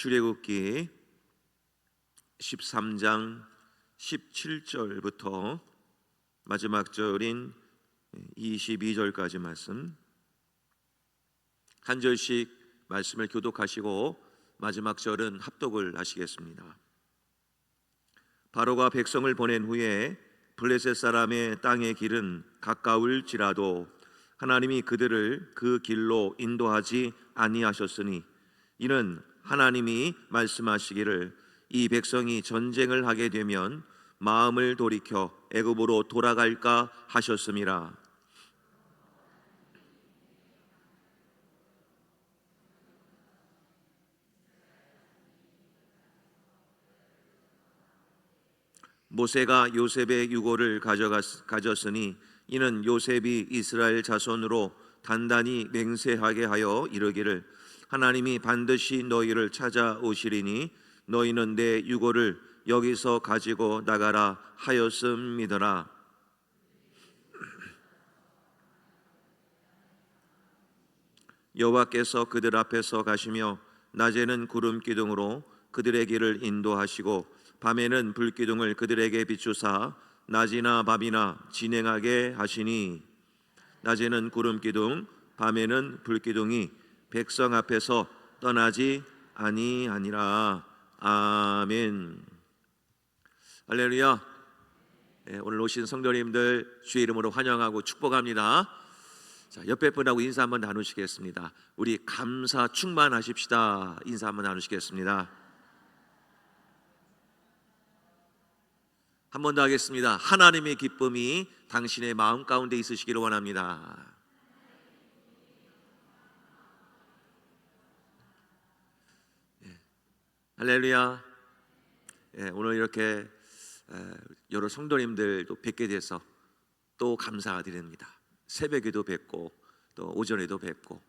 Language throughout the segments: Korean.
출애굽기 13장 17절부터 마지막 절인 22절까지 말씀, 한 절씩 말씀을 교독하시고 마지막 절은 합독을 하시겠습니다. 바로가 백성을 보낸 후에 블레셋 사람의 땅의 길은 가까울지라도 하나님이 그들을 그 길로 인도하지 아니하셨으니, 이는 하나님이 말씀하시기를 이 백성이 전쟁을 하게 되면 마음을 돌이켜 애굽으로 돌아갈까 하셨음이라. 모세가 요셉의 유고를 가졌으니, 이는 요셉이 이스라엘 자손으로 단단히 맹세하게 하여 이르기를 하나님이 반드시 너희를 찾아오시리니 너희는 내 유고를 여기서 가지고 나가라 하였음이더라. 여호와께서 그들 앞에서 가시며 낮에는 구름 기둥으로 그들의 길을 인도하시고 밤에는 불기둥을 그들에게 비추사 낮이나 밤이나 진행하게 하시니, 낮에는 구름 기둥 밤에는 불기둥이 백성 앞에서 떠나지 아니하니라. 아멘. 할렐루야. 오늘 오신 성도님들 주의 이름으로 환영하고 축복합니다. 자, 옆에 분하고 인사 한번 나누시겠습니다. 우리 감사 충만하십시다. 인사 한번 나누시겠습니다. 한 번 더 하겠습니다. 하나님의 기쁨이 당신의 마음 가운데 있으시기를 원합니다. 할렐루야. 오늘 이렇게 여러 성도님들도 뵙게 돼서 또 감사드립니다. 새벽에도 뵙고 또 오전에도 뵙고,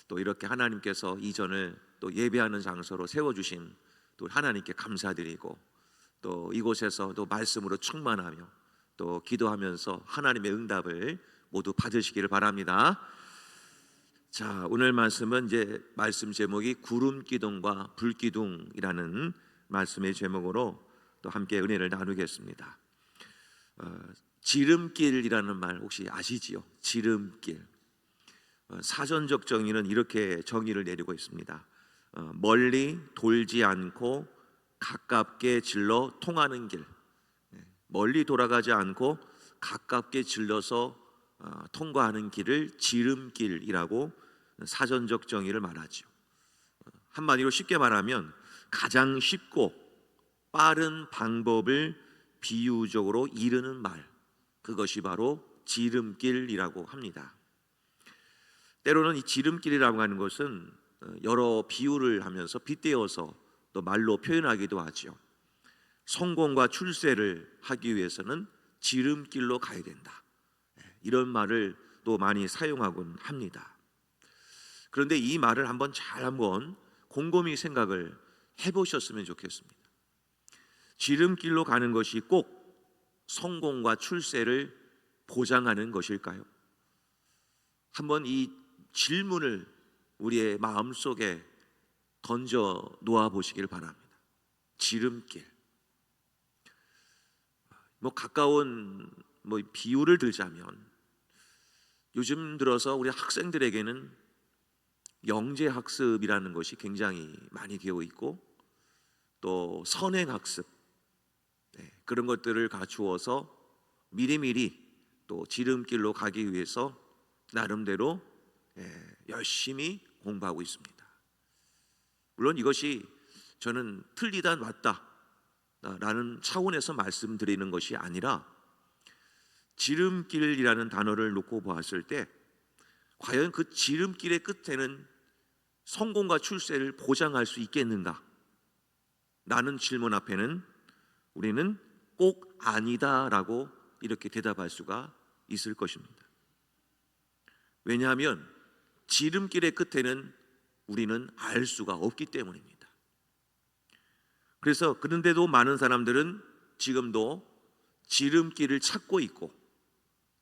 또 이렇게 하나님께서 이전을 또 예배하는 장소로 세워주신 또 하나님께 감사드리고, 또 이곳에서 또 말씀으로 충만하며 또 기도하면서 하나님의 응답을 모두 받으시기를 바랍니다. 자, 오늘 말씀은 이제 말씀 제목이 구름 기둥과 불 기둥이라는 말씀의 제목으로 또 함께 은혜를 나누겠습니다. 지름길이라는 말 혹시 아시지요? 지름길. 사전적 정의는 이렇게 정의를 내리고 있습니다. 멀리 돌지 않고 가깝게 질러 통하는 길. 멀리 돌아가지 않고 가깝게 질러서 통과하는 길을 지름길이라고 사전적 정의를 말하죠. 한마디로 쉽게 말하면 가장 쉽고 빠른 방법을 비유적으로 이르는 말, 그것이 바로 지름길이라고 합니다. 때로는 이 지름길이라고 하는 것은 여러 비유를 하면서 빗대어서 또 말로 표현하기도 하죠. 성공과 출세를 하기 위해서는 지름길로 가야 된다, 이런 말을 또 많이 사용하곤 합니다. 그런데 이 말을 한번 곰곰이 생각을 해보셨으면 좋겠습니다. 지름길로 가는 것이 꼭 성공과 출세를 보장하는 것일까요? 한번 이 질문을 우리의 마음속에 던져 놓아 보시길 바랍니다. 지름길. 가까운 비유를 들자면, 요즘 들어서 우리 학생들에게는 영재학습이라는 것이 굉장히 많이 되어 있고, 또 선행학습, 그런 것들을 갖추어서 미리미리 또 지름길로 가기 위해서 나름대로 열심히 공부하고 있습니다. 물론 이것이 저는 틀리다 맞다 라는 차원에서 말씀드리는 것이 아니라, 지름길이라는 단어를 놓고 보았을 때 과연 그 지름길의 끝에는 성공과 출세를 보장할 수 있겠는가 라는 질문 앞에는 우리는 꼭 아니다라고 이렇게 대답할 수가 있을 것입니다. 왜냐하면 지름길의 끝에는 우리는 알 수가 없기 때문입니다. 그래서 그런데도 많은 사람들은 지금도 지름길을 찾고 있고,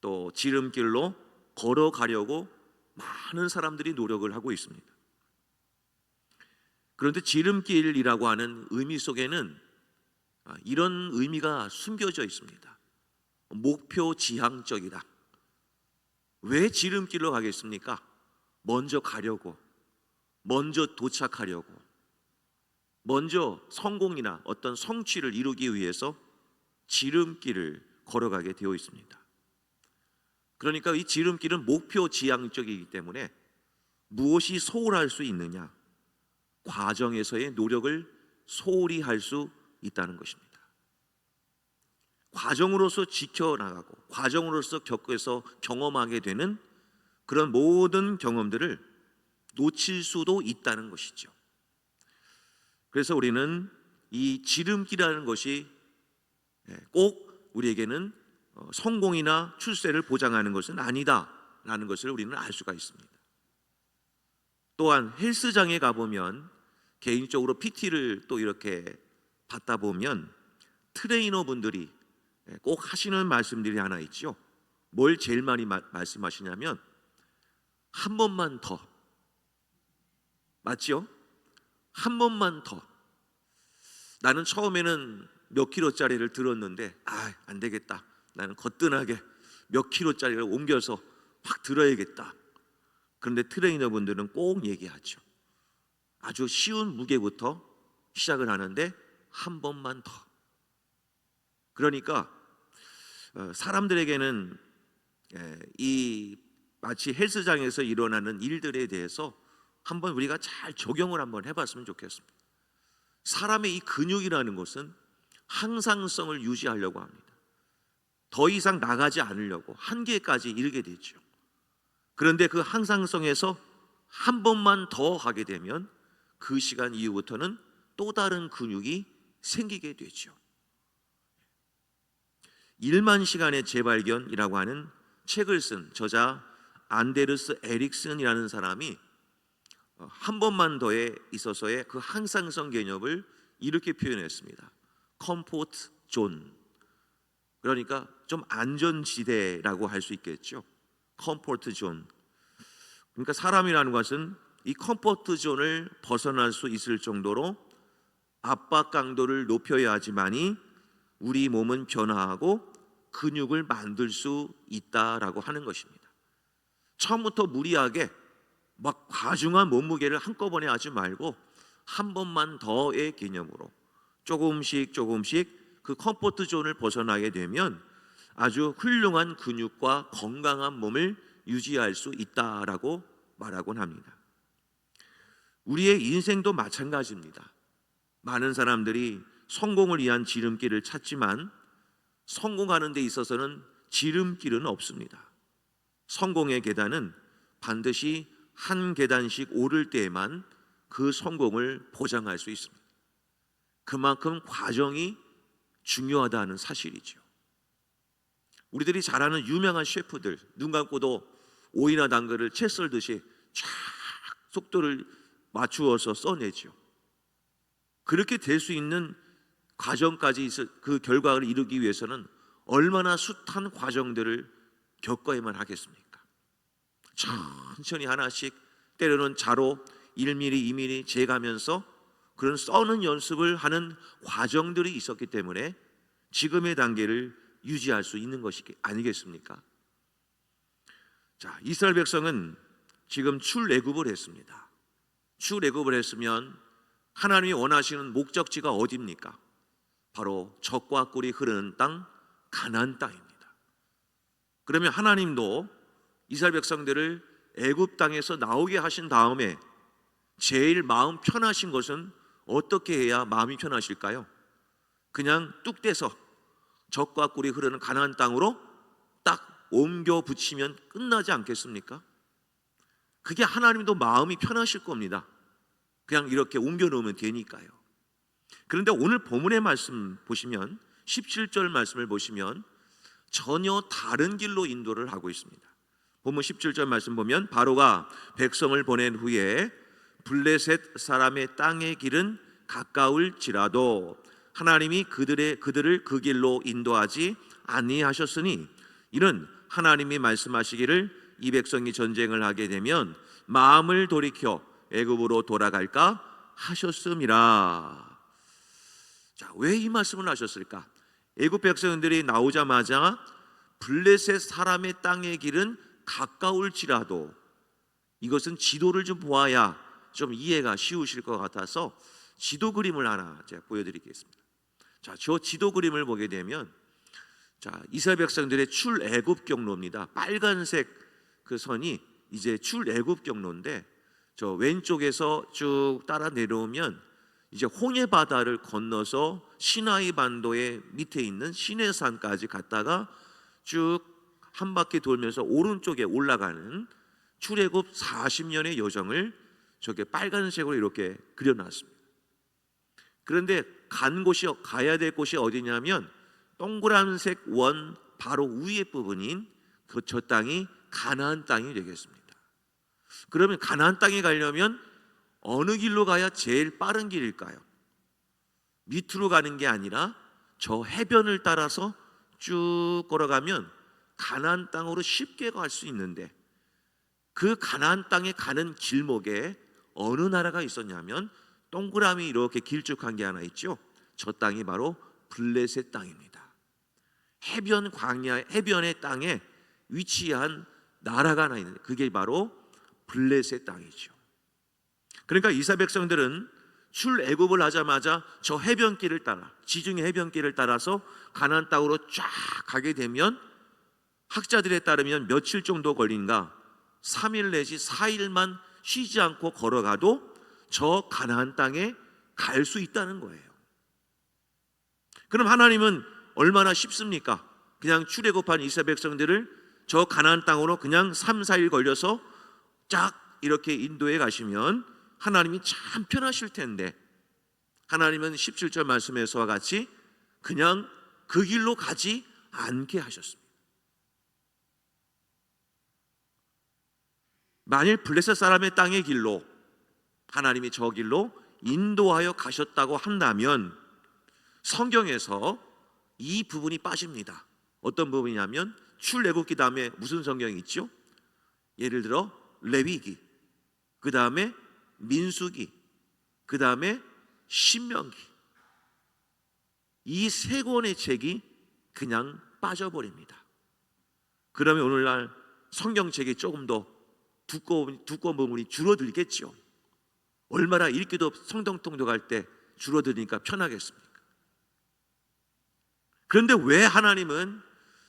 또 지름길로 걸어가려고 많은 사람들이 노력을 하고 있습니다. 그런데 지름길이라고 하는 의미 속에는 이런 의미가 숨겨져 있습니다. 목표 지향적이다. 왜 지름길로 가겠습니까? 먼저 가려고, 먼저 도착하려고, 먼저 성공이나 어떤 성취를 이루기 위해서 지름길을 걸어가게 되어 있습니다. 그러니까 이 지름길은 목표 지향적이기 때문에 무엇이 소홀할 수 있느냐? 과정에서의 노력을 소홀히 할 수 있다는 것입니다. 과정으로서 지켜나가고 과정으로서 겪어서 경험하게 되는 그런 모든 경험들을 놓칠 수도 있다는 것이죠. 그래서 우리는 이 지름길이라는 것이 꼭 우리에게는 성공이나 출세를 보장하는 것은 아니다라는 것을 우리는 알 수가 있습니다. 또한 헬스장에 가보면 개인적으로 PT를 또 이렇게 받다 보면 트레이너 분들이 꼭 하시는 말씀들이 하나 있죠. 뭘 제일 많이 말씀하시냐면 한 번만 더. 맞죠? 한 번만 더. 나는 처음에는 몇 킬로짜리를 들었는데 안 되겠다. 나는 거뜬하게 몇 킬로짜리를 옮겨서 확 들어야겠다. 그런데 트레이너분들은 꼭 얘기하죠. 아주 쉬운 무게부터 시작을 하는데 한 번만 더. 그러니까 사람들에게는 이 마치 헬스장에서 일어나는 일들에 대해서 한번 우리가 잘 적용을 한번 해봤으면 좋겠습니다. 사람의 이 근육이라는 것은 항상성을 유지하려고 합니다. 더 이상 나가지 않으려고 한계까지 이르게 되죠. 그런데 그 항상성에서 한 번만 더 하게 되면 그 시간 이후부터는 또 다른 근육이 생기게 되죠. 1만 시간의 재발견이라고 하는 책을 쓴 저자 안데르스 에릭슨이라는 사람이 한 번만 더에 있어서의 그 항상성 개념을 이렇게 표현했습니다. 컴포트 존. 그러니까 좀 안전지대라고 할 수 있겠죠. 컴포트 존. 그러니까 사람이라는 것은 이 컴포트 존을 벗어날 수 있을 정도로 압박 강도를 높여야 하지만이 우리 몸은 변화하고 근육을 만들 수 있다라고 하는 것입니다. 처음부터 무리하게 막 과중한 몸무게를 한꺼번에 하지 말고 한 번만 더의 개념으로 조금씩 그 컴포트 존을 벗어나게 되면 아주 훌륭한 근육과 건강한 몸을 유지할 수 있다라고 말하곤 합니다. 우리의 인생도 마찬가지입니다. 많은 사람들이 성공을 위한 지름길을 찾지만 성공하는 데 있어서는 지름길은 없습니다. 성공의 계단은 반드시 한 계단씩 오를 때에만 그 성공을 보장할 수 있습니다. 그만큼 과정이 중요하다는 사실이죠. 우리들이 잘 아는 유명한 셰프들, 눈 감고도 오이나 당근을 채 썰듯이 쫙 속도를 맞추어서 써내죠. 그렇게 될 수 있는 과정까지 그 결과를 이루기 위해서는 얼마나 숱한 과정들을 겪어야만 하겠습니까? 천천히 하나씩 때로는 자로 1mm, 2mm 재가면서 그런 써는 연습을 하는 과정들이 있었기 때문에 지금의 단계를 유지할 수 있는 것이 아니겠습니까? 자, 이스라엘 백성은 지금 출애굽을 했습니다. 출애굽을 했으면 하나님이 원하시는 목적지가 어디입니까? 바로 젖과 꿀이 흐르는 땅 가나안 땅입니다. 그러면 하나님도 이스라엘 백성들을 애굽 땅에서 나오게 하신 다음에 제일 마음 편하신 것은 어떻게 해야 마음이 편하실까요? 그냥 뚝 떼서 젖과 꿀이 흐르는 가나안 땅으로 딱 옮겨 붙이면 끝나지 않겠습니까? 그게 하나님도 마음이 편하실 겁니다. 그냥 이렇게 옮겨 놓으면 되니까요. 그런데 오늘 본문의 말씀 보시면 17절 말씀을 보시면 전혀 다른 길로 인도를 하고 있습니다. 본문 17절 말씀 보면 바로가 백성을 보낸 후에 블레셋 사람의 땅의 길은 가까울지라도 하나님이 그들을 그 길로 인도하지 아니하셨으니 이는 하나님이 말씀하시기를 이 백성이 전쟁을 하게 되면 마음을 돌이켜 애굽으로 돌아갈까 하셨음이라. 자, 왜 이 말씀을 하셨을까? 애굽 백성들이 나오자마자 블레셋 사람의 땅의 길은 가까울지라도, 이것은 지도를 좀 보아야 좀 이해가 쉬우실 것 같아서 지도 그림을 하나 제가 보여드리겠습니다. 자, 저 지도 그림을 보게 되면, 자, 이스라엘 백성들의 출애굽 경로입니다. 빨간색 그 선이 이제 출애굽 경로인데, 저 왼쪽에서 쭉 따라 내려오면 이제 홍해 바다를 건너서 시나이 반도의 밑에 있는 시내산까지 갔다가 쭉 한 바퀴 돌면서 오른쪽에 올라가는 출애굽 40년의 여정을 저게 빨간색으로 이렇게 그려놨습니다. 그런데 가야 될 곳이 어디냐면 동그란색 원 바로 위에 부분인 저 땅이 가나안 땅이 되겠습니다. 그러면 가나안 땅에 가려면 어느 길로 가야 제일 빠른 길일까요? 밑으로 가는 게 아니라 저 해변을 따라서 쭉 걸어가면 가나안 땅으로 쉽게 갈 수 있는데, 그 가나안 땅에 가는 길목에 어느 나라가 있었냐면 동그라미 이렇게 길쭉한 게 하나 있죠. 저 땅이 바로 블레셋 땅입니다. 해변 광야, 해변의 땅에 위치한 나라가 하나 있는데 그게 바로 블레셋 땅이죠. 그러니까 이스라엘 백성들은 출애굽을 하자마자 저 해변길을 따라, 지중해 해변길을 따라서 가나안 땅으로 쫙 가게 되면 학자들에 따르면 며칠 정도 걸린가? 3일 내지 4일만 쉬지 않고 걸어가도 저 가나안 땅에 갈 수 있다는 거예요. 그럼 하나님은 얼마나 쉽습니까? 그냥 출애굽한 이스라엘 백성들을 저 가나안 땅으로 그냥 3, 4일 걸려서 쫙 이렇게 인도해 가시면 하나님이 참 편하실 텐데, 하나님은 17절 말씀에서와 같이 그냥 그 길로 가지 않게 하셨습니다. 만일 블레셋 사람의 땅의 길로 하나님이 저 길로 인도하여 가셨다고 한다면 성경에서 이 부분이 빠집니다. 어떤 부분이냐면 출애굽기 다음에 무슨 성경이 있죠? 예를 들어 레위기, 그 다음에 민수기, 그 다음에 신명기, 이 세 권의 책이 그냥 빠져버립니다. 그러면 오늘날 성경책이 조금 더 두꺼운 부분이 줄어들겠죠. 얼마나 읽기도 성경통독할 때 줄어드니까 편하겠습니까? 그런데 왜 하나님은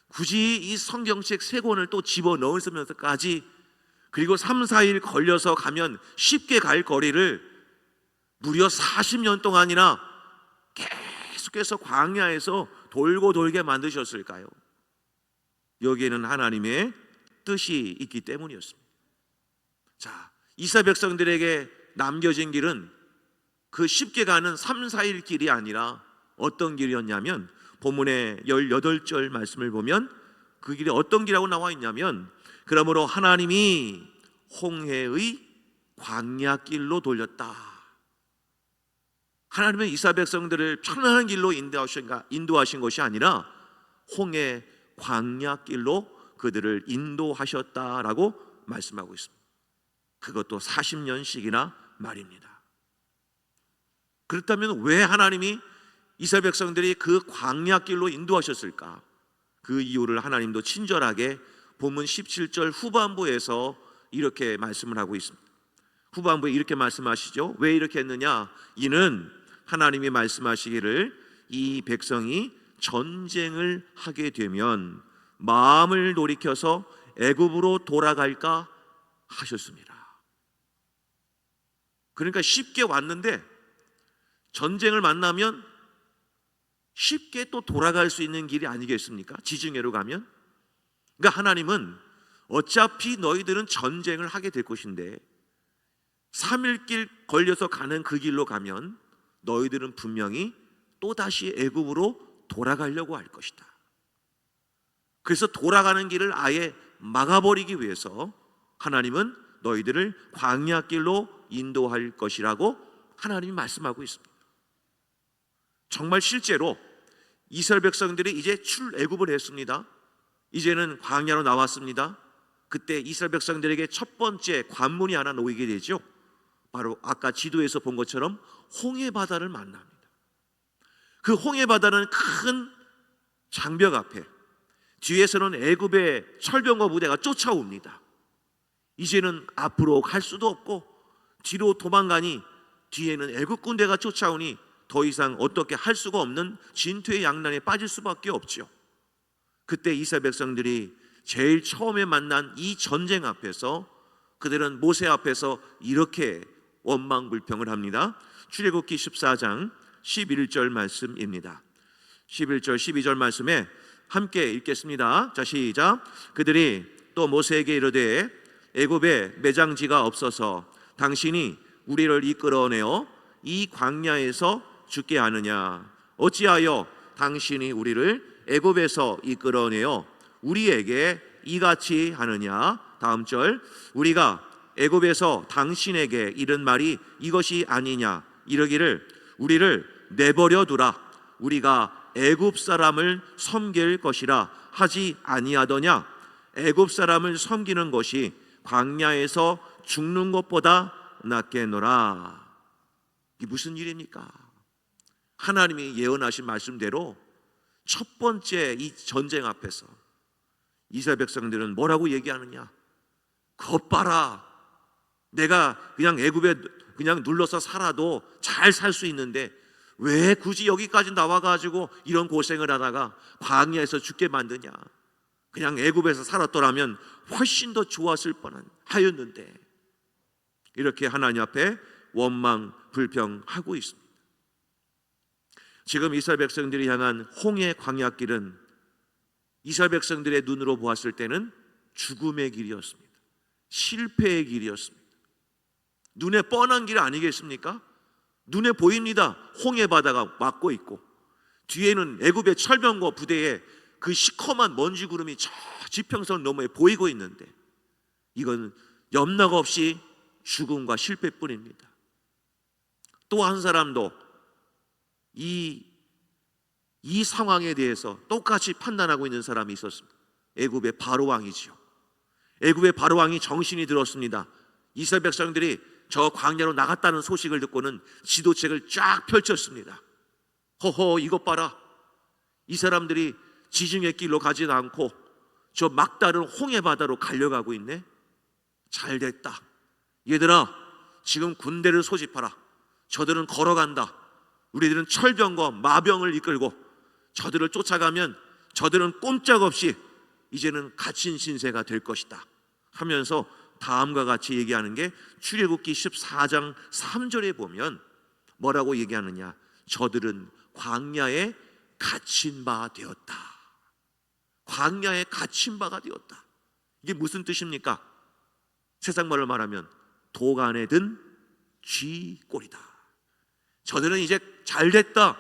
굳이 이 성경책 세 권을 또 집어넣으면서까지, 그리고 3, 4일 걸려서 가면 쉽게 갈 거리를 무려 40년 동안이나 계속해서 광야에서 돌고 돌게 만드셨을까요? 여기에는 하나님의 뜻이 있기 때문이었습니다. 자, 이스라엘 백성들에게 남겨진 길은 그 쉽게 가는 3, 4일 길이 아니라 어떤 길이었냐면, 본문의 18절 말씀을 보면 그 길이 어떤 길이라고 나와 있냐면, 그러므로 하나님이 홍해의 광야길로 돌렸다. 하나님은 이스라엘 백성들을 편안한 길로 인도하신 것이 아니라 홍해 광야길로 그들을 인도하셨다라고 말씀하고 있습니다. 그것도 40년씩이나 말입니다. 그렇다면 왜 하나님이 이스라엘 백성들이 그 광야길로 인도하셨을까? 그 이유를 하나님도 친절하게 본문 17절 후반부에서 이렇게 말씀을 하고 있습니다. 후반부에 이렇게 말씀하시죠. 왜 이렇게 했느냐? 이는 하나님이 말씀하시기를 이 백성이 전쟁을 하게 되면 마음을 돌이켜서 애굽으로 돌아갈까 하셨습니다. 그러니까 쉽게 왔는데 전쟁을 만나면 쉽게 또 돌아갈 수 있는 길이 아니겠습니까? 지중해로 가면. 그러니까 하나님은 어차피 너희들은 전쟁을 하게 될 것인데 3일 길 걸려서 가는 그 길로 가면 너희들은 분명히 또다시 애굽으로 돌아가려고 할 것이다. 그래서 돌아가는 길을 아예 막아버리기 위해서 하나님은 너희들을 광야길로 인도할 것이라고 하나님이 말씀하고 있습니다. 정말 실제로 이스라엘 백성들이 이제 출애굽을 했습니다. 이제는 광야로 나왔습니다. 그때 이스라엘 백성들에게 첫 번째 관문이 하나 놓이게 되죠. 바로 아까 지도에서 본 것처럼 홍해 바다를 만납니다. 그 홍해 바다는 큰 장벽 앞에 뒤에서는 애굽의 철병거 부대가 쫓아옵니다. 이제는 앞으로 갈 수도 없고 뒤로 도망가니 뒤에는 애굽 군대가 쫓아오니 더 이상 어떻게 할 수가 없는 진퇴의 양난에 빠질 수밖에 없죠. 그때 이스라엘 백성들이 제일 처음에 만난 이 전쟁 앞에서 그들은 모세 앞에서 이렇게 원망불평을 합니다. 출애굽기 14장 11절 말씀입니다. 11절 12절 말씀에 함께 읽겠습니다. 자, 시작. 그들이 또 모세에게 이르되 애굽에 매장지가 없어서 당신이 우리를 이끌어내어 이 광야에서 죽게 하느냐? 어찌하여 당신이 우리를 애굽에서 이끌어내어 우리에게 이같이 하느냐? 다음 절. 우리가 애굽에서 당신에게 이른 말이 이것이 아니냐? 이르기를 우리를 내버려 두라. 우리가 애굽 사람을 섬길 것이라 하지 아니하더냐? 애굽 사람을 섬기는 것이 광야에서 죽는 것보다 낫겠노라. 이게 무슨 일입니까? 하나님이 예언하신 말씀대로 첫 번째 이 전쟁 앞에서 이스라엘 백성들은 뭐라고 얘기하느냐? 것 봐라. 내가 그냥 애굽에 그냥 눌러서 살아도 잘 살 수 있는데 왜 굳이 여기까지 나와가지고 이런 고생을 하다가 광야에서 죽게 만드냐? 그냥 애굽에서 살았더라면 훨씬 더 좋았을 뻔하였는데, 이렇게 하나님 앞에 원망 불평하고 있습니다. 지금 이스라엘 백성들이 향한 홍해 광야길은 이스라엘 백성들의 눈으로 보았을 때는 죽음의 길이었습니다. 실패의 길이었습니다. 눈에 뻔한 길 아니겠습니까? 눈에 보입니다. 홍해 바다가 막고 있고 뒤에는 애굽의 철병거 부대에 그 시커먼 먼지 구름이 저 지평선 너머에 보이고 있는데 이건 염려가 없이 죽음과 실패뿐입니다. 또 한 사람도 이 상황에 대해서 똑같이 판단하고 있는 사람이 있었습니다. 애굽의 바로 왕이지요. 애굽의 바로 왕이 정신이 들었습니다. 이스라엘 백성들이 저 광야로 나갔다는 소식을 듣고는 지도책을 쫙 펼쳤습니다. 허허, 이것 봐라. 이 사람들이 지중해 길로 가지도 않고 저 막다른 홍해 바다로 가려가고 있네. 잘 됐다. 얘들아, 지금 군대를 소집하라. 저들은 걸어간다. 우리들은 철병과 마병을 이끌고 저들을 쫓아가면 저들은 꼼짝없이 이제는 갇힌 신세가 될 것이다 하면서 다음과 같이 얘기하는 게 출애굽기 14장 3절에 보면 뭐라고 얘기하느냐? 저들은 광야에 갇힌 바 되었다. 광야에 갇힌 바가 되었다. 이게 무슨 뜻입니까? 세상 말로 말하면 독 안에 든 쥐꼴이다. 저들은 이제 잘 됐다.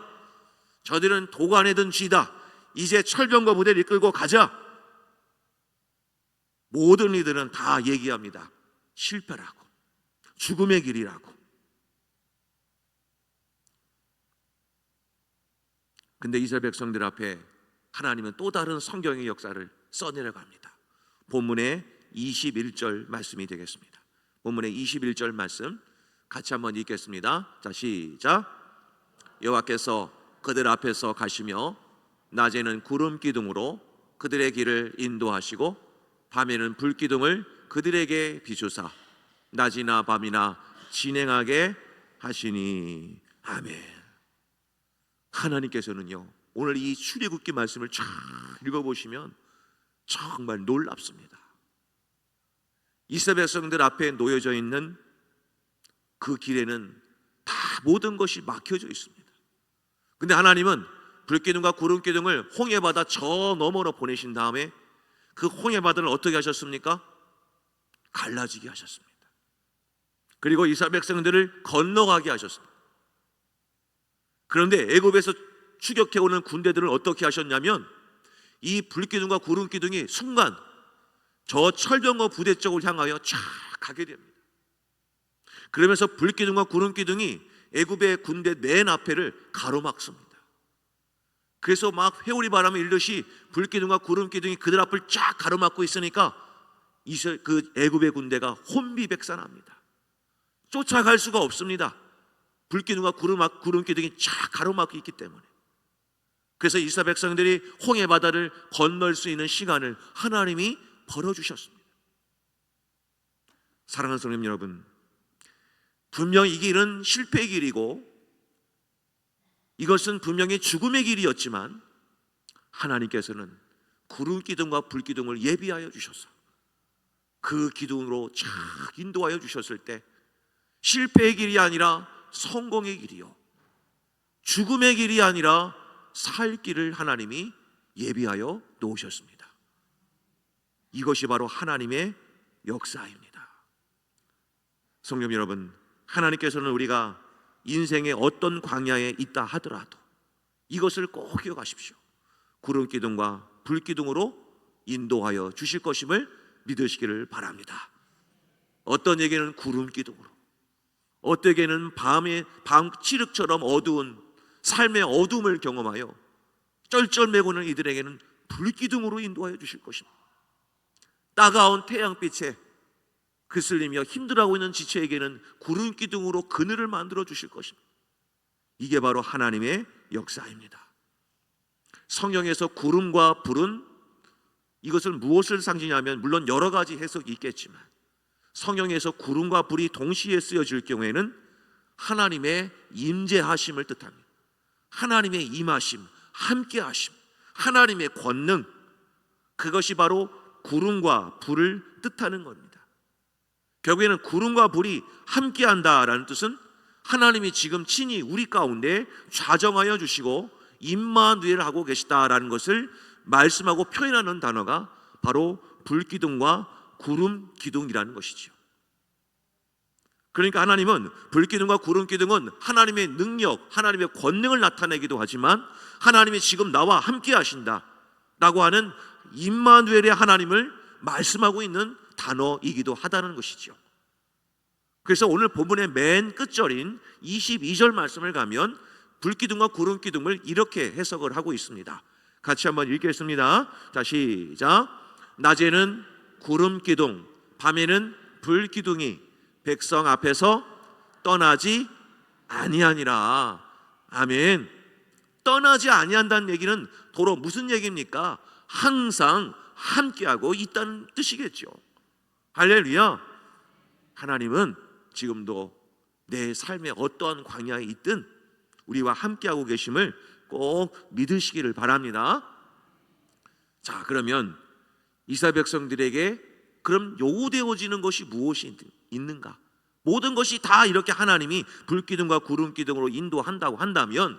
저들은 독 안에 든 쥐다. 이제 철병거 부대를 이끌고 가자. 모든 이들은 다 얘기합니다. 실패라고, 죽음의 길이라고. 근데 이스라엘 백성들 앞에 하나님은 또 다른 성경의 역사를 써내려갑니다. 본문의 21절 말씀이 되겠습니다. 본문의 21절 말씀 같이 한번 읽겠습니다. 자, 시작. 여호와께서 그들 앞에서 가시며 낮에는 구름 기둥으로 그들의 길을 인도하시고 밤에는 불 기둥을 그들에게 비추사 낮이나 밤이나 진행하게 하시니. 아멘. 하나님께서는요, 오늘 이 출애굽기 말씀을 쫙 읽어보시면 정말 놀랍습니다. 이스라엘 백성들 앞에 놓여져 있는 그 길에는 다 모든 것이 막혀져 있습니다. 근데 하나님은 불기둥과 구름기둥을 홍해바다 저 너머로 보내신 다음에 그 홍해바다를 어떻게 하셨습니까? 갈라지게 하셨습니다. 그리고 이스라엘 백성들을 건너가게 하셨습니다. 그런데 애굽에서 추격해오는 군대들을 어떻게 하셨냐면 이 불기둥과 구름기둥이 순간 저 철병거 부대 쪽을 향하여 쫙 가게 됩니다. 그러면서 불기둥과 구름기둥이 애굽의 군대 맨 앞에를 가로막습니다. 그래서 막 회오리 바람이 일듯이 불기둥과 구름기둥이 그들 앞을 쫙 가로막고 있으니까 그 애굽의 군대가 혼비백산합니다. 쫓아갈 수가 없습니다. 불기둥과 구름 기둥이 쫙 가로막혀 있기 때문에. 그래서 이스라엘 백성들이 홍해 바다를 건널 수 있는 시간을 하나님이 벌어주셨습니다. 사랑하는 성도 여러분, 분명히 이 길은 실패의 길이고 이것은 분명히 죽음의 길이었지만 하나님께서는 구름 기둥과 불 기둥을 예비하여 주셔서 그 기둥으로 쫙 인도하여 주셨을 때 실패의 길이 아니라 성공의 길이요, 죽음의 길이 아니라 살 길을 하나님이 예비하여 놓으셨습니다. 이것이 바로 하나님의 역사입니다. 성도 여러분, 하나님께서는 우리가 인생의 어떤 광야에 있다 하더라도 이것을 꼭 기억하십시오. 구름 기둥과 불 기둥으로 인도하여 주실 것임을 믿으시기를 바랍니다. 어떤 에게는 구름 기둥으로, 어떻게는 밤 칠흑처럼 어두운 삶의 어둠을 경험하여 쩔쩔매고는 이들에게는 불기둥으로 인도하여 주실 것입니다. 따가운 태양빛에 그슬리며 힘들어하고 있는 지체에게는 구름 기둥으로 그늘을 만들어 주실 것입니다. 이게 바로 하나님의 역사입니다. 성경에서 구름과 불은 이것을 무엇을 상징하면 물론 여러 가지 해석이 있겠지만 성경에서 구름과 불이 동시에 쓰여질 경우에는 하나님의 임재하심을 뜻합니다. 하나님의 임하심, 함께하심, 하나님의 권능, 그것이 바로 구름과 불을 뜻하는 겁니다. 결국에는 구름과 불이 함께한다라는 뜻은 하나님이 지금 친히 우리 가운데 좌정하여 주시고 임마누엘 하고 계시다라는 것을 말씀하고 표현하는 단어가 바로 불기둥과 구름 기둥이라는 것이죠. 그러니까 하나님은 불기둥과 구름 기둥은 하나님의 능력, 하나님의 권능을 나타내기도 하지만 하나님이 지금 나와 함께 하신다라고 하는 임마누엘의 하나님을 말씀하고 있는 단어이기도 하다는 것이죠. 그래서 오늘 본문의 맨 끝절인 22절 말씀을 가면 불기둥과 구름 기둥을 이렇게 해석을 하고 있습니다. 같이 한번 읽겠습니다. 자, 시작. 낮에는 구름 기둥, 밤에는 불 기둥이 백성 앞에서 떠나지 아니하니라. 아멘. 떠나지 아니한다는 얘기는 도로 무슨 얘기입니까? 항상 함께하고 있다는 뜻이겠죠. 할렐루야. 하나님은 지금도 내 삶의 어떠한 광야에 있든 우리와 함께하고 계심을 꼭 믿으시기를 바랍니다. 자, 그러면 이스라엘 백성들에게 그럼 요구되어지는 것이 무엇이 있는가? 모든 것이 다 이렇게 하나님이 불기둥과 구름 기둥으로 인도한다고 한다면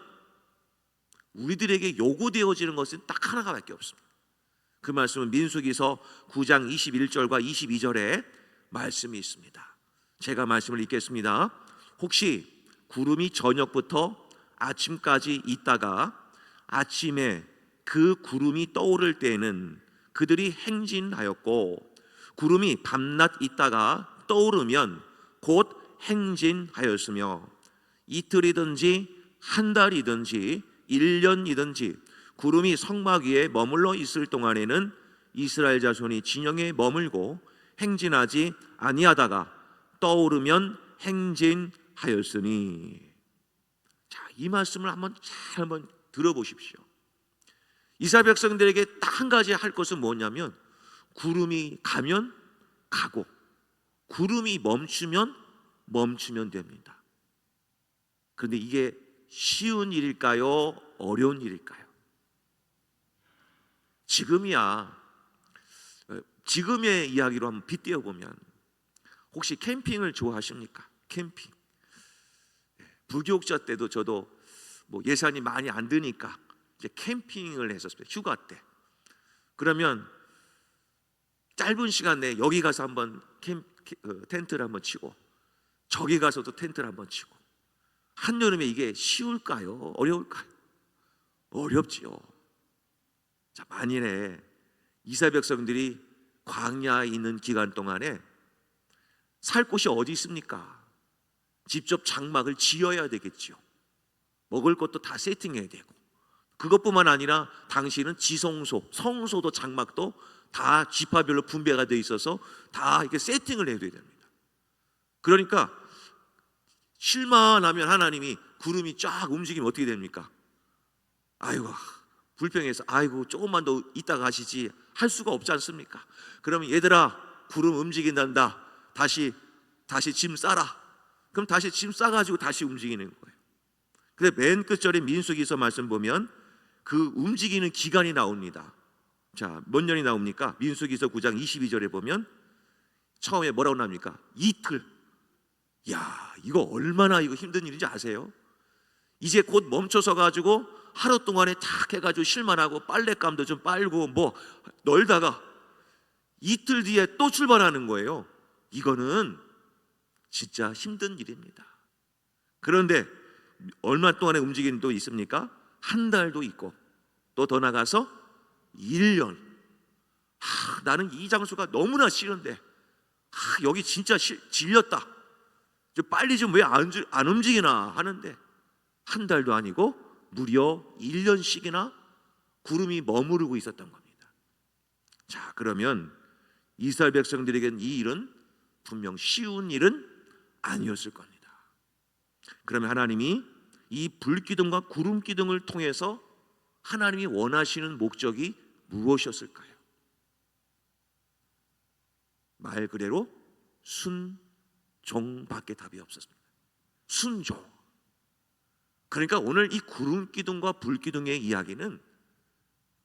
우리들에게 요구되어지는 것은 딱 하나밖에 없습니다. 그 말씀은 민수기서 9장 21절과 22절에 말씀이 있습니다. 제가 말씀을 읽겠습니다. 혹시 구름이 저녁부터 아침까지 있다가 아침에 그 구름이 떠오를 때에는 그들이 행진하였고 구름이 밤낮 있다가 떠오르면 곧 행진하였으며 이틀이든지 한 달이든지 1년이든지 구름이 성막 위에 머물러 있을 동안에는 이스라엘 자손이 진영에 머물고 행진하지 아니하다가 떠오르면 행진하였으니. 자, 이 말씀을 한번 들어보십시오. 이스라엘 백성들에게 딱 한 가지 할 것은 뭐냐면 구름이 가면 가고 구름이 멈추면 됩니다. 그런데 이게 쉬운 일일까요? 어려운 일일까요? 지금의 이야기로 한번 빗대어 보면 혹시 캠핑을 좋아하십니까? 캠핑. 부교육자 때도 저도 예산이 많이 안 드니까 이제 캠핑을 했었어요. 휴가 때. 그러면 짧은 시간 내에 여기 가서 한번 텐트를 한번 치고 저기 가서도 텐트를 한번 치고. 한여름에 이게 쉬울까요? 어려울까요? 어렵지요. 자, 만일에 이스라엘 백성들이 광야에 있는 기간 동안에 살 곳이 어디 있습니까? 직접 장막을 지어야 되겠죠. 먹을 것도 다 세팅해야 되고, 그것뿐만 아니라 당시는 지성소, 성소도 장막도 다 지파별로 분배가 되어 있어서 다 이렇게 세팅을 해야 됩니다. 그러니까 쉴만 하면 하나님이 구름이 쫙 움직이면 어떻게 됩니까? 아이고 불평해서 아이고 조금만 더 있다가 가시지 할 수가 없지 않습니까? 그러면 얘들아 구름 움직인단다, 다시 짐 싸라. 그럼 다시 짐 싸가지고 다시 움직이는 거예요. 근데 맨 끝절에 민수기서 말씀 보면 그 움직이는 기간이 나옵니다. 자, 몇 년이 나옵니까? 민수기서 9장 22절에 보면 처음에 뭐라고 나옵니까? 이틀. 야, 이거 얼마나 이거 힘든 일인지 아세요? 이제 곧 멈춰서 가지고 하루 동안에 탁 해가지고 쉴만하고 빨랫감도 좀 빨고 뭐 널다가 이틀 뒤에 또 출발하는 거예요. 이거는 진짜 힘든 일입니다. 그런데 얼마 동안의 움직임이 또 있습니까? 한 달도 있고 또 더 나가서 1년. 나는 이 장소가 너무나 싫은데 여기 진짜 질렸다, 좀 빨리 좀 왜 안 움직이나 하는데 한 달도 아니고 무려 1년씩이나 구름이 머무르고 있었던 겁니다. 자, 그러면 이스라엘 백성들에게는 이 일은 분명 쉬운 일은 아니었을 겁니다. 그러면 하나님이 이 불기둥과 구름기둥을 통해서 하나님이 원하시는 목적이 무엇이었을까요? 말 그대로 순종밖에 답이 없었습니다. 순종. 그러니까 오늘 이 구름기둥과 불기둥의 이야기는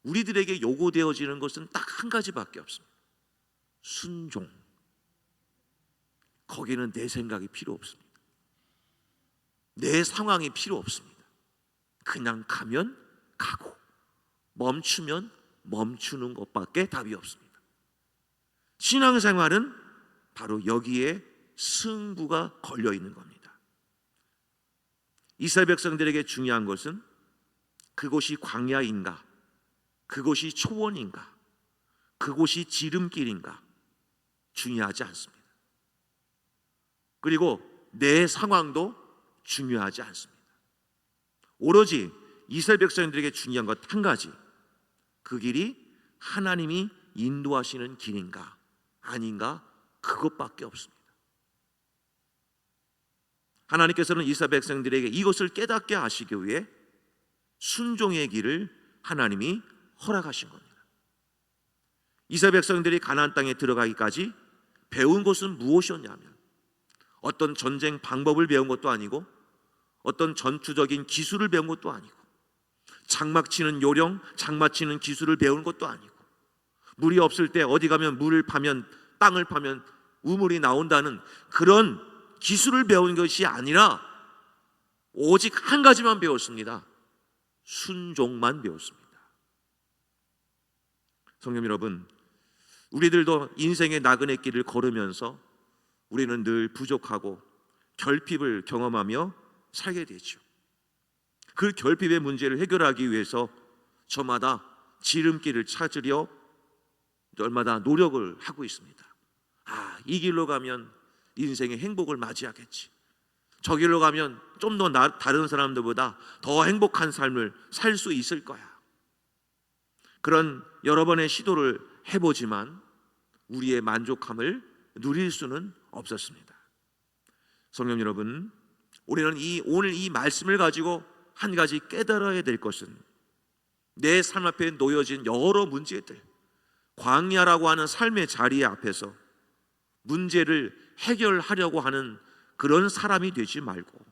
우리들에게 요구되어지는 것은 딱 한 가지밖에 없습니다. 순종. 거기는 내 생각이 필요 없습니다. 내 상황이 필요 없습니다. 그냥 가면 가고 멈추면 멈추는 것밖에 답이 없습니다. 신앙생활은 바로 여기에 승부가 걸려 있는 겁니다. 이스라엘 백성들에게 중요한 것은 그곳이 광야인가, 그곳이 초원인가, 그곳이 지름길인가 중요하지 않습니다. 그리고 내 상황도 중요하지 않습니다. 오로지 이스라엘 백성들에게 중요한 것 한 가지, 그 길이 하나님이 인도하시는 길인가 아닌가, 그것밖에 없습니다. 하나님께서는 이스라엘 백성들에게 이것을 깨닫게 하시기 위해 순종의 길을 하나님이 허락하신 겁니다. 이스라엘 백성들이 가나안 땅에 들어가기까지 배운 것은 무엇이었냐면 어떤 전쟁 방법을 배운 것도 아니고 어떤 전투적인 기술을 배운 것도 아니고 장막 치는 요령, 장막 치는 기술을 배운 것도 아니고 물이 없을 때 어디 가면 물을 파면, 땅을 파면 우물이 나온다는 그런 기술을 배운 것이 아니라 오직 한 가지만 배웠습니다. 순종만 배웠습니다. 성도 여러분, 우리들도 인생의 나그네 길을 걸으면서 우리는 늘 부족하고 결핍을 경험하며 살게 되죠. 그 결핍의 문제를 해결하기 위해서 저마다 지름길을 찾으려 얼마나 노력을 하고 있습니다. 이 길로 가면 인생의 행복을 맞이하겠지, 저 길로 가면 좀 더 다른 사람들보다 더 행복한 삶을 살 수 있을 거야. 그런 여러 번의 시도를 해보지만 우리의 만족함을 누릴 수는 없었습니다. 성도 여러분, 우리는 오늘 이 말씀을 가지고 한 가지 깨달아야 될 것은 내 삶 앞에 놓여진 여러 문제들, 광야라고 하는 삶의 자리 앞에서 문제를 해결하려고 하는 그런 사람이 되지 말고,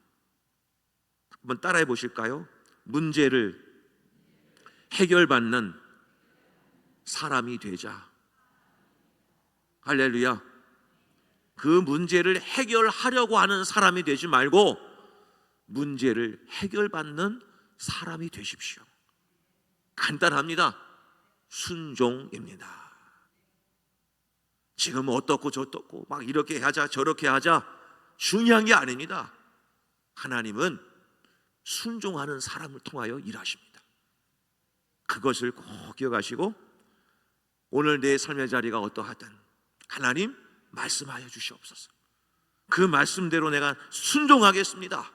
한번 따라해 보실까요? 문제를 해결받는 사람이 되자. 할렐루야. 그 문제를 해결하려고 하는 사람이 되지 말고 문제를 해결받는 사람이 되십시오. 간단합니다. 순종입니다. 지금 어떻고 저떻고 막 이렇게 하자 저렇게 하자 중요한 게 아닙니다. 하나님은 순종하는 사람을 통하여 일하십니다. 그것을 꼭 기억하시고 오늘 내 삶의 자리가 어떠하든 하나님 말씀하여 주시옵소서. 그 말씀대로 내가 순종하겠습니다.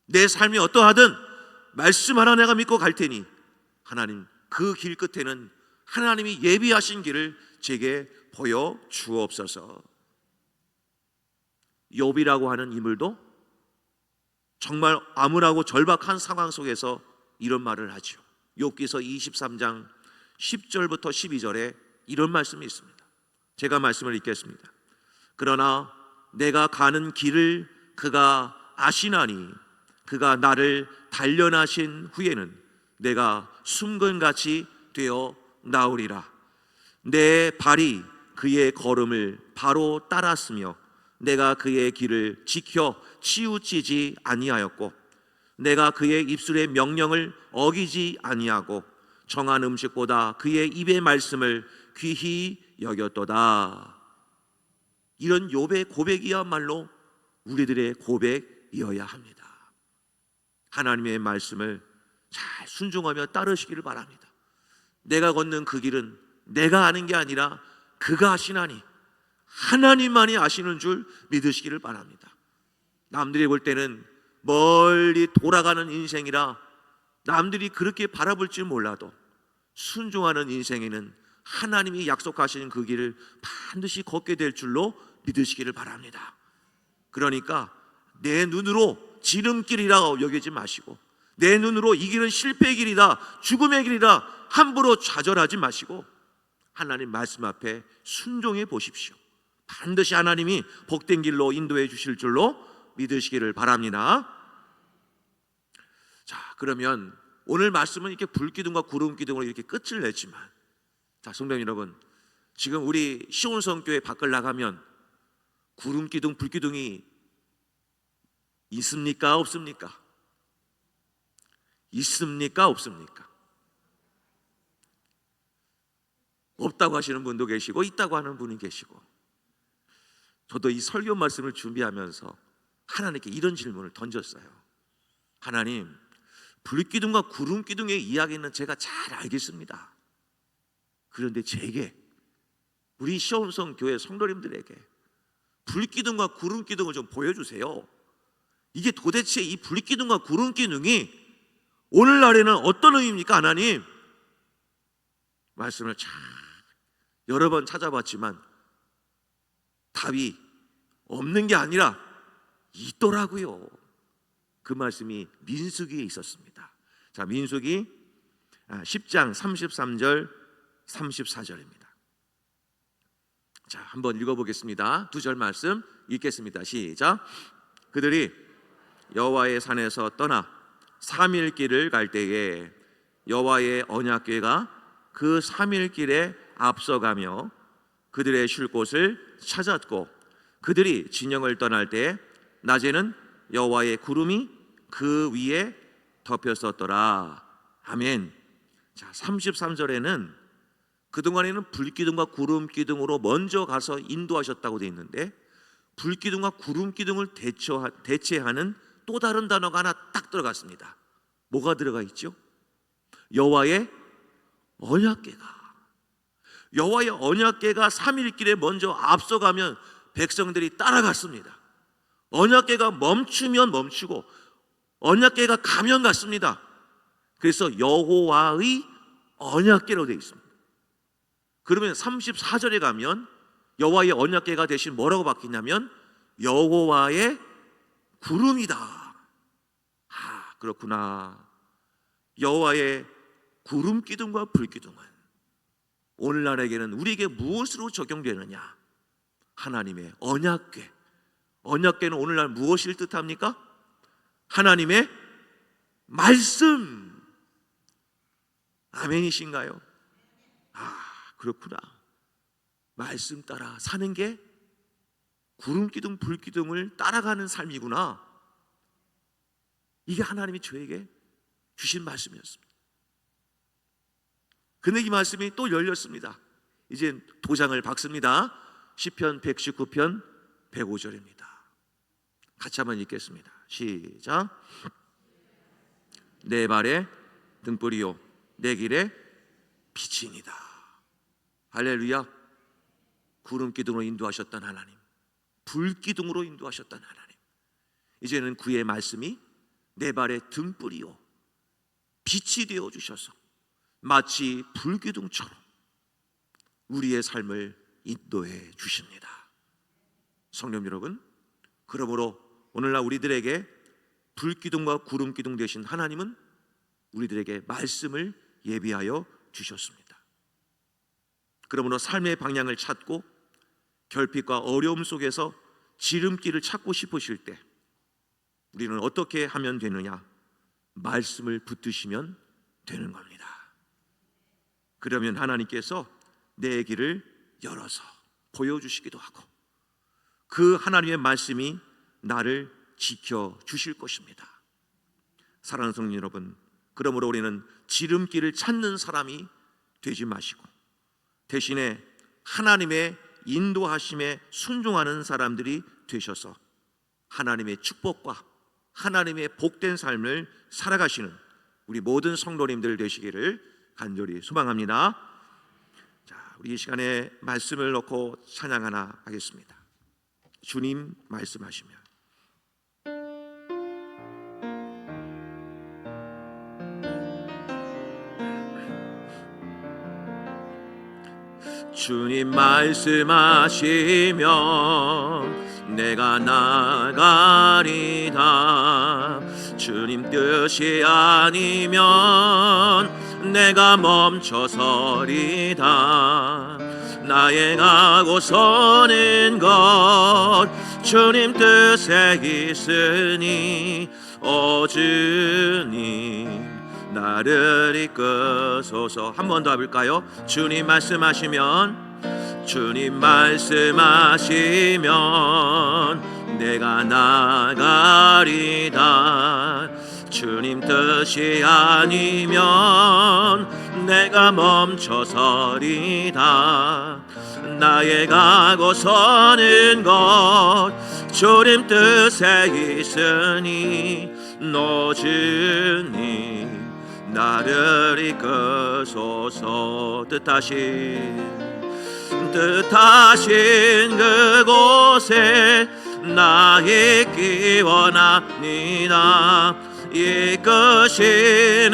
내 삶이 어떠하든 말씀 하나 내가 믿고 갈 테니 하나님 그 길 끝에는 하나님이 예비하신 길을 제게 보여 주옵소서. 욥이라고 하는 인물도 정말 암울하고 절박한 상황 속에서 이런 말을 하죠. 욥기서 23장 10절부터 12절에 이런 말씀이 있습니다. 제가 말씀을 읽겠습니다. 그러나 내가 가는 길을 그가 아시나니 그가 나를 단련하신 후에는 내가 숨근같이 되어 나오리라. 내 발이 그의 걸음을 바로 따랐으며 내가 그의 길을 지켜 치우치지 아니하였고 내가 그의 입술의 명령을 어기지 아니하고 정한 음식보다 그의 입의 말씀을 귀히 여겼도다. 이런 욥의 고백이야말로 우리들의 고백이어야 합니다. 하나님의 말씀을 잘 순종하며 따르시기를 바랍니다. 내가 걷는 그 길은 내가 아는 게 아니라 그가 아시나니 하나님만이 아시는 줄 믿으시기를 바랍니다. 남들이 볼 때는 멀리 돌아가는 인생이라 남들이 그렇게 바라볼지 몰라도 순종하는 인생에는 하나님이 약속하신 그 길을 반드시 걷게 될 줄로 믿으시기를 바랍니다. 그러니까 내 눈으로 지름길이라 여기지 마시고 내 눈으로 이 길은 실패의 길이다, 죽음의 길이다 함부로 좌절하지 마시고 하나님 말씀 앞에 순종해 보십시오. 반드시 하나님이 복된 길로 인도해 주실 줄로 믿으시기를 바랍니다. 자, 그러면 오늘 말씀은 이렇게 불기둥과 구름기둥으로 이렇게 끝을 냈지만, 자, 성도 여러분, 지금 우리 시온성교회 밖을 나가면 구름기둥, 불기둥이 있습니까? 없습니까? 있습니까? 없습니까? 없다고 하시는 분도 계시고 있다고 하는 분이 계시고, 저도 이 설교 말씀을 준비하면서 하나님께 이런 질문을 던졌어요. 하나님, 불기둥과 구름기둥의 이야기는 제가 잘 알겠습니다. 그런데 제게, 우리 시온성 교회 성도님들에게 불기둥과 구름기둥을 좀 보여주세요. 이게 도대체 이 불기둥과 구름기둥이 오늘날에는 어떤 의미입니까? 하나님, 말씀을 참 여러 번 찾아봤지만 답이 없는 게 아니라 있더라고요. 그 말씀이 민수기에 있었습니다. 자, 민수기 10장 33절 34절입니다. 자, 한번 읽어보겠습니다. 두 절 말씀 읽겠습니다. 시작. 그들이 여호와의 산에서 떠나 3일 길을 갈 때에 여호와의 언약궤가 그 3일 길에 앞서가며 그들의 쉴 곳을 찾았고, 그들이 진영을 떠날 때 낮에는 여호와의 구름이 그 위에 덮였었더라. 아멘. 자, 33절에는 그동안에는 불기둥과 구름기둥으로 먼저 가서 인도하셨다고 되어 있는데, 불기둥과 구름기둥을 대체하는 또 다른 단어가 하나 딱 들어갔습니다. 뭐가 들어가 있죠? 여호와의 언약궤가. 여호와의 언약궤가 3일 길에 먼저 앞서가면 백성들이 따라갔습니다. 언약궤가 멈추면 멈추고 언약궤가 가면 갔습니다. 그래서 여호와의 언약궤로 되어 있습니다. 그러면 34절에 가면 여호와의 언약궤가 대신 뭐라고 바뀌냐면 여호와의 구름이다. 아, 그렇구나. 여호와의 구름 기둥과 불 기둥은 오늘날에게는 우리에게 무엇으로 적용되느냐? 하나님의 언약궤. 언약궤는 오늘날 무엇을 뜻합니까? 하나님의 말씀. 아멘이신가요? 아, 그렇구나. 말씀 따라 사는 게 구름기둥 불기둥을 따라가는 삶이구나. 이게 하나님이 저에게 주신 말씀이었습니다. 근데 이 말씀이 또 열렸습니다. 이제 도장을 박습니다. 시편 119편 105절입니다. 같이 한번 읽겠습니다. 시작. 내 발에 등불이요 내 길에 빛이니이다. 할렐루야. 구름기둥으로 인도하셨던 하나님, 불기둥으로 인도하셨던 하나님, 이제는 그의 말씀이 내 발에 등불이요 빛이 되어 주셔서 마치 불기둥처럼 우리의 삶을 인도해 주십니다. 성령 여러분, 그러므로 오늘날 우리들에게 불기둥과 구름기둥 되신 하나님은 우리들에게 말씀을 예비하여 주셨습니다. 그러므로 삶의 방향을 찾고 결핍과 어려움 속에서 지름길을 찾고 싶으실 때 우리는 어떻게 하면 되느냐? 말씀을 붙드시면 되는 겁니다. 그러면 하나님께서 내 길을 열어서 보여주시기도 하고 그 하나님의 말씀이 나를 지켜주실 것입니다. 사랑하는 성도 여러분, 그러므로 우리는 지름길을 찾는 사람이 되지 마시고 대신에 하나님의 인도하심에 순종하는 사람들이 되셔서 하나님의 축복과 하나님의 복된 삶을 살아가시는 우리 모든 성도님들 되시기를 간절히 소망합니다. 자, 우리 이 시간에 말씀을 놓고 찬양 하나 하겠습니다. 주님 말씀하시면 주님 말씀하시면 내가 나가리다. 주님 뜻이 아니면 내가 멈춰서리다. 나의 가고 서는 것 주님 뜻에 있으니 오 주님 나를 이끄소서. 한 번 더 해볼까요? 주님 말씀하시면 주님 말씀하시면 내가 나가리다. 주님 뜻이 아니면 내가 멈춰서리다. 나의 가고 서는 것 주님 뜻에 있으니 너 주님 나를 이끄소서. 뜻하신 그곳에 나 있기 원합니다. 이끄시는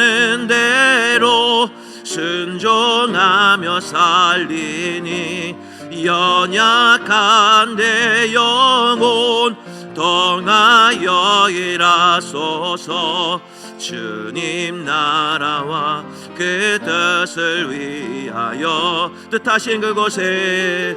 대로 순종하며 살리니 연약한 내 영혼 동하여 일하소서. 주님 나라와 그 뜻을 위하여 뜻하신 그곳에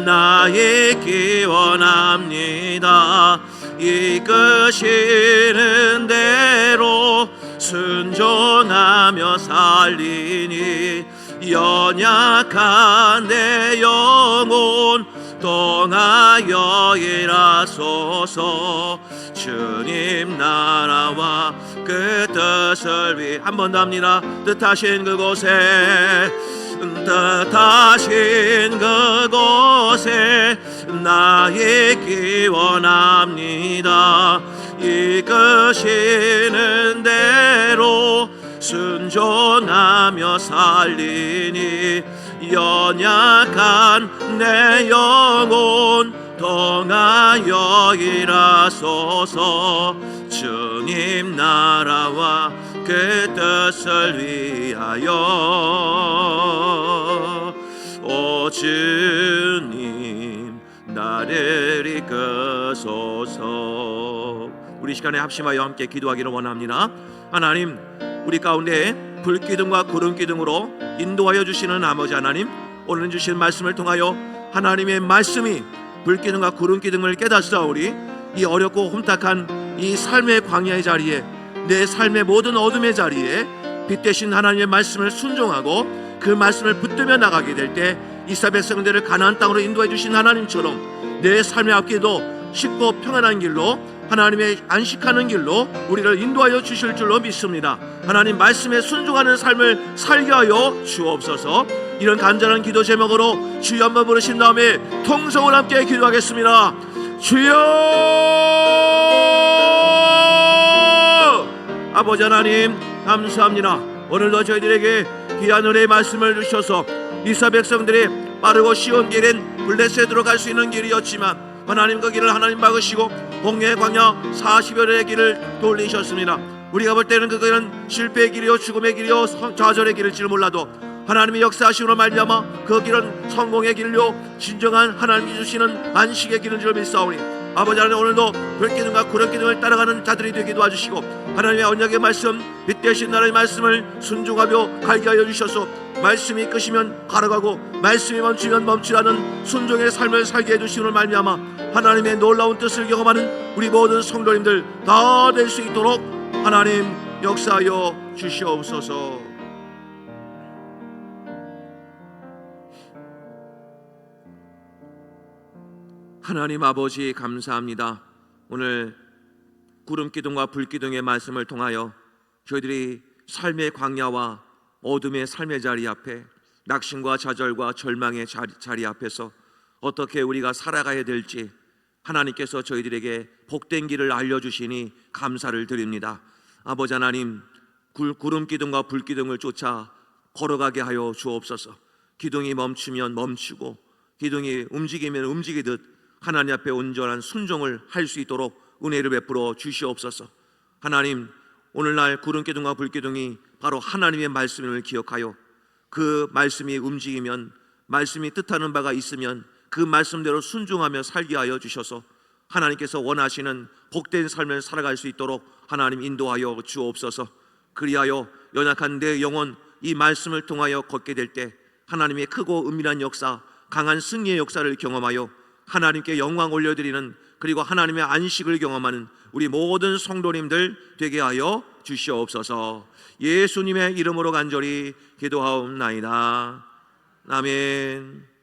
나 있기 원합니다. 이끄시는 대로 순종하며 살리니 연약한 내 영혼 동하여 일하소서. 주님 나라와 그 뜻을 위해 한 번 더 합니다. 뜻하신 그곳에 나 있기 원합니다. 이끄시는 대로 순종하며 살리니 연약한 내 영혼 동하여 일하소서. 주님 나라와 그 뜻을 위하여 오 주님 나를 이끄소서. 우리 시간에 합심하여 함께 기도하기를 원합니다. 하나님, 우리 가운데 불기둥과 구름기둥으로 인도하여 주시는 아버지 하나님, 오늘 주신 말씀을 통하여 하나님의 말씀이 불기둥과 구름기둥을 깨닫사오리. 이 어렵고 홈탁한 이 삶의 광야의 자리에, 내 삶의 모든 어둠의 자리에 빛 대신 하나님의 말씀을 순종하고 그 말씀을 붙들며 나가게 될 때 이스라엘 백성들을 가나안 땅으로 인도해 주신 하나님처럼 내 삶의 앞길도 쉽고 평안한 길로, 하나님의 안식하는 길로 우리를 인도하여 주실 줄로 믿습니다. 하나님 말씀에 순종하는 삶을 살게 하여 주옵소서. 이런 간절한 기도 제목으로 주여 한번 부르신 다음에 통성을 함께 기도하겠습니다. 주여! 아버지 하나님 감사합니다. 오늘도 저희들에게 귀한 은혜의 말씀을 주셔서 이스라엘 백성들이 빠르고 쉬운 길인 블레셋으로 갈 수 있는 길이었지만 하나님 그 길을 하나님 막으시고 홍해의 광야 40여리의 길을 돌리셨습니다. 우리가 볼 때는 그 길은 실패의 길이요 죽음의 길이요 좌절의 길일지 몰라도 하나님의 역사하심으로 말미암아 그 길은 성공의 길로 진정한 하나님이 주시는 안식의 길인 줄 믿사오니 아버지 하나님, 오늘도 별기둥과 구름기둥을 따라가는 자들이 되게 도와주시고 하나님의 언약의 말씀, 빛 되신 나라의 말씀을 순종하며 갈게 하여 주셔서 말씀이 이끄시면 걸어가고 말씀이 멈추면 멈추라는 순종의 삶을 살게 해주시는 말미암아 하나님의 놀라운 뜻을 경험하는 우리 모든 성도님들 다 될 수 있도록 하나님 역사하여 주시옵소서. 하나님 아버지, 감사합니다. 오늘 구름기둥과 불기둥의 말씀을 통하여 저희들이 삶의 광야와 어둠의 삶의 자리 앞에, 낙심과 좌절과 절망의 자리 앞에서 어떻게 우리가 살아가야 될지 하나님께서 저희들에게 복된 길을 알려주시니 감사를 드립니다. 아버지 하나님, 구름기둥과 불기둥을 쫓아 걸어가게 하여 주옵소서. 기둥이 멈추면 멈추고 기둥이 움직이면 움직이듯 하나님 앞에 온전한 순종을 할 수 있도록 은혜를 베풀어 주시옵소서. 하나님, 오늘날 구름기둥과 불기둥이 바로 하나님의 말씀을 기억하여 그 말씀이 움직이면, 말씀이 뜻하는 바가 있으면 그 말씀대로 순종하며 살게 하여 주셔서 하나님께서 원하시는 복된 삶을 살아갈 수 있도록 하나님 인도하여 주옵소서. 그리하여 연약한 내 영혼, 이 말씀을 통하여 걷게 될 때 하나님의 크고 은밀한 역사, 강한 승리의 역사를 경험하여 하나님께 영광 올려드리는, 그리고 하나님의 안식을 경험하는 우리 모든 성도님들 되게 하여 주시옵소서. 예수님의 이름으로 간절히 기도하옵나이다. 아멘.